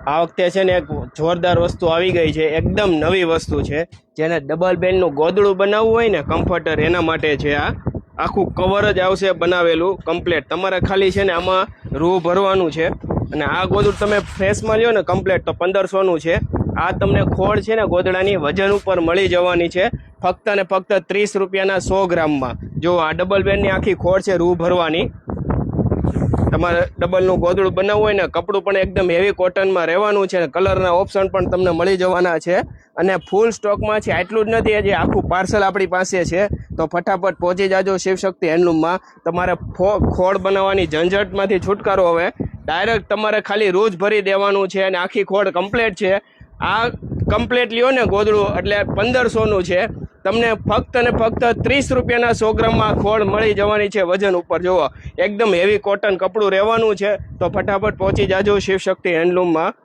આ વખતે છે ને એક જોરદાર વસ્તુ આવી ગઈ છે, એકદમ નવી વસ્તુ છે, જેને ડબલ બેડનું ગોદડું બનાવવું હોય ને કમ્ફર્ટર, એના માટે છે. આ આખું કવર જ આવશે બનાવેલું કમ્પ્લેટ. તમારે ખાલી છે ને આમાં રૂ ભરવાનું છે. અને આ ગોદડું તમે ફ્રેશમાં લ્યો ને કમ્પ્લેટ તો 1500નું છે. આ તમને ખોળ છે ને ગોદડાની વજન ઉપર મળી જવાની છે, ફક્ત ને ફક્ત 30 રૂપિયાના 100 ગ્રામમાં. જો આ ડબલ બેડની આખી ખોળ છે રૂ ભરવાની. તમારે ડબલનું ગોદડું બનાવવું હોય ને, કપડું પણ એકદમ હેવી કોટનમાં રહેવાનું છે, કલરના ઓપ્શન પણ તમને મળી જવાના છે. અને ફૂલ સ્ટોકમાં છે. આટલું જ નથી, હજી આખું પાર્સલ આપણી પાસે છે. તો ફટાફટ પહોંચી જાજો શિવશક્તિ હેન્ડલૂમમાં. તમારે ખોળ બનાવવાની ઝંઝટમાંથી છુટકારો હવે. ડાયરેક્ટ તમારે ખાલી રૂ જ ભરી દેવાનું છે અને આખી ખોળ કમ્પ્લેટ છે. આ કમ્પ્લેટ લ્યો ને ગોદડું એટલે 1500નું છે. તમને ફક્ત ને ફક્ત 30 રૂપિયાના 100 ગ્રામમાં ખોળ મળી જવાની છે વજન ઉપર. જુઓ એકદમ હેવી કોટન કપડું રહેવાનું છે. તો ફટાફટ પહોંચી જાજો શિવશક્તિ હેન્ડલૂમમાં.